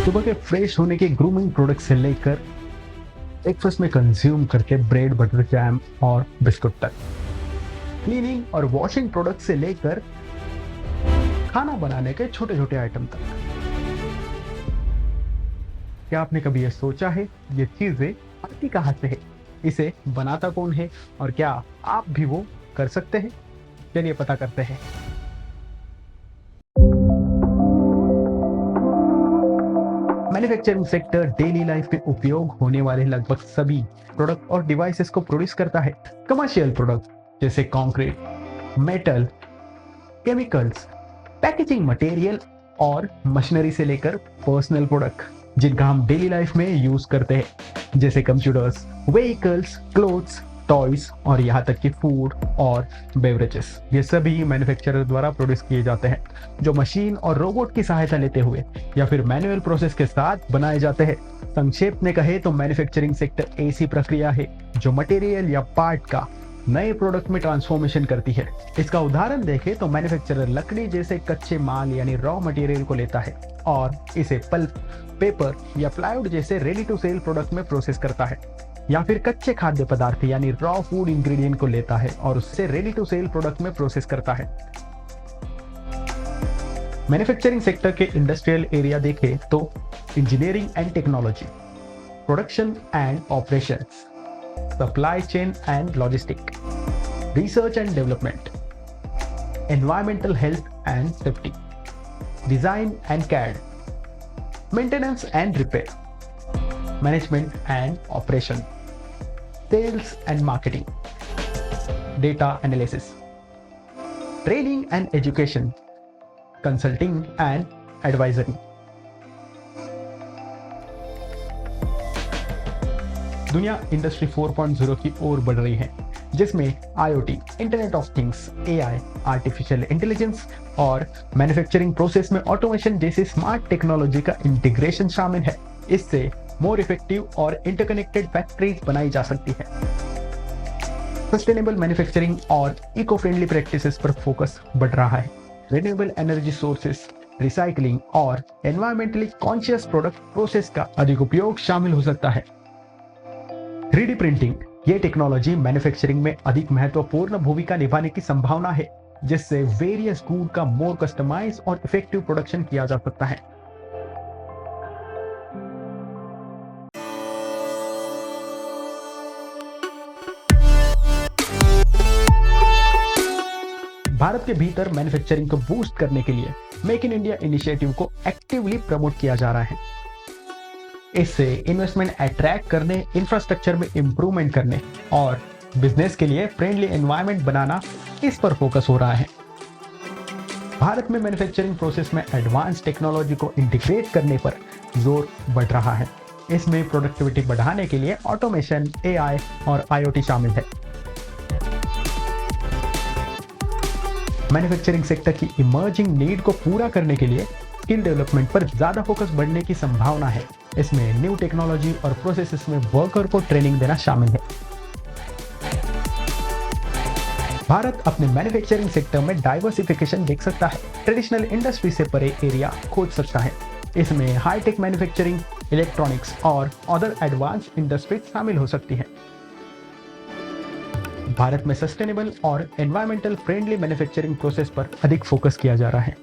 सुबह के फ्रेश होने के ग्रूमिंग प्रोडक्ट से लेकर ब्रेकफास्ट में कंज्यूम करके ब्रेड बटर जैम और बिस्कुट तक, क्लीनिंग और वॉशिंग प्रोडक्ट से लेकर खाना बनाने के छोटे छोटे आइटम तक। क्या आपने कभी ये सोचा है ये चीजें आती कहाँ से है, इसे बनाता कौन है और क्या आप भी वो कर सकते हैं? चलिए पता करते हैं। मैन्युफैक्चरिंग सेक्टर डेली लाइफ में उपयोग होने वाले लगभग सभी प्रोडक्ट और डिवाइसेस को प्रोड्यूस करता है। कमर्शियल प्रोडक्ट जैसे concrete, metal, chemicals, packaging material और मशीनरी से लेकर पर्सनल प्रोडक्ट जिनका हम डेली लाइफ में यूज करते हैं, जैसे कंप्यूटर्स, व्हीकल्स, क्लोथ्स, टॉयज और यहाँ तक कि फूड और बेवरेजेस। ये सभी मैन्युफैक्चरर द्वारा प्रोड्यूस किए जाते हैं, जो मशीन और रोबोट की सहायता लेते हुए या फिर मैनुअल प्रोसेस के साथ बनाए जाते हैं। संक्षेप में कहे तो मैन्युफैक्चरिंग सेक्टर ऐसी प्रक्रिया है जो मटेरियल या पार्ट का नए प्रोडक्ट में ट्रांसफॉर्मेशन करती है। इसका उदाहरण देखें तो मैन्युफैक्चरर लकड़ी जैसे कच्चे माल यानी रॉ मटेरियल को लेता है और इसे पल्प, पेपर या प्लाईवुड जैसे रेडी टू सेल प्रोडक्ट में प्रोसेस करता है, या फिर कच्चे खाद्य पदार्थ यानी रॉ फूड इंग्रेडिएंट को लेता है और उससे रेडी टू सेल प्रोडक्ट में प्रोसेस करता है। मैन्युफैक्चरिंग सेक्टर के इंडस्ट्रियल एरिया देखें तो engineering and technology, production and operations, supply chain and logistic, research and development, environmental health and safety, design and CAD, maintenance and repair, management and operation, sales and marketing, data analysis, training and education, consulting and advisory. दुनिया industry 4.0 की ओर बढ़ रही है, जिसमें IoT, internet of things, AI, artificial intelligence और manufacturing process में automation जैसी स्मार्ट टेक्नोलॉजी का इंटीग्रेशन शामिल है। इससे मोर इफेक्टिव और इंटरकनेक्टेड फैक्ट्रीज बनाई जा सकती है। सस्टेनेबल मैन्युफैक्चरिंग और इको फ्रेंडली प्रैक्टिसेस पर फोकस बढ़ रहा है। रिन्यूएबल एनर्जी सोर्सेस, रिसाइकलिंग और एनवायरमेंटली कॉन्शियस प्रोडक्ट प्रोसेस का अधिक उपयोग शामिल हो सकता है। 3D प्रिंटिंग, ये टेक्नोलॉजी मैन्युफैक्चरिंग में अधिक महत्वपूर्ण भूमिका निभाने की संभावना है, जिससे वेरियस गुड का मोर कस्टमाइज और इफेक्टिव प्रोडक्शन किया जा सकता है। भारत के भीतर मैन्युफैक्चरिंग को बूस्ट करने के लिए मेक इन इंडिया इनिशिएटिव को एक्टिवली प्रमोट किया जा रहा है। इससे इन्वेस्टमेंट अट्रैक्ट करने, इंफ्रास्ट्रक्चर में इंप्रूवमेंट करने और बिजनेस के लिए फ्रेंडली एनवायरनमेंट बनाना, इस पर फोकस हो रहा है। भारत में मैन्युफैक्चरिंग प्रोसेस में एडवांस टेक्नोलॉजी को इंटीग्रेट करने पर जोर बढ़ रहा है। इसमें प्रोडक्टिविटी बढ़ाने के लिए ऑटोमेशन, AI और IoT शामिल है। मैन्युफैक्चरिंग सेक्टर की इमर्जिंग नीड को पूरा करने के लिए स्किल डेवलपमेंट पर ज्यादा फोकस बढ़ने की संभावना है। इसमें न्यू टेक्नोलॉजी और प्रोसेसेस में वर्कर को ट्रेनिंग देना शामिल है। भारत अपने मैन्युफैक्चरिंग सेक्टर में डाइवर्सिफिकेशन देख सकता है। ट्रेडिशनल इंडस्ट्री से परे एरिया खोज सकता है। इसमें हाईटेक मैन्युफैक्चरिंग, इलेक्ट्रॉनिक्स और अदर एडवांस इंडस्ट्रीज शामिल हो सकती है। भारत में सस्टेनेबल और एनवायरमेंटल फ्रेंडली मैन्युफैक्चरिंग प्रोसेस पर अधिक फोकस किया जा रहा है।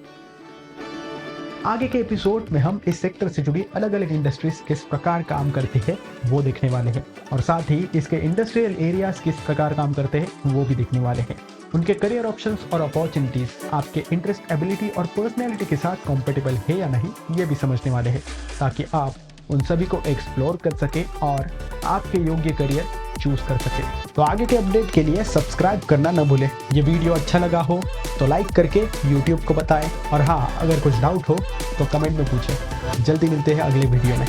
आगे के एपिसोड में हम इस सेक्टर से जुड़ी अलग अलग इंडस्ट्रीज किस प्रकार काम करती है वो देखने वाले हैं, और साथ ही इसके इंडस्ट्रियल एरियाज किस प्रकार काम करते हैं वो भी देखने वाले हैं। उनके करियर ऑप्शंस और अपॉर्चुनिटीज आपके इंटरेस्ट, एबिलिटी और पर्सनैलिटी के साथ कॉम्पेटेबल है या नहीं, ये भी समझने वाले हैं, ताकि आप उन सभी को एक्सप्लोर कर सके और आपके योग्य करियर चूज कर सके। तो आगे के अपडेट के लिए सब्सक्राइब करना न भूलें। ये वीडियो अच्छा लगा हो तो लाइक करके YouTube को बताएं, और हाँ, अगर कुछ डाउट हो तो कमेंट में पूछें। जल्दी मिलते हैं अगले वीडियो में।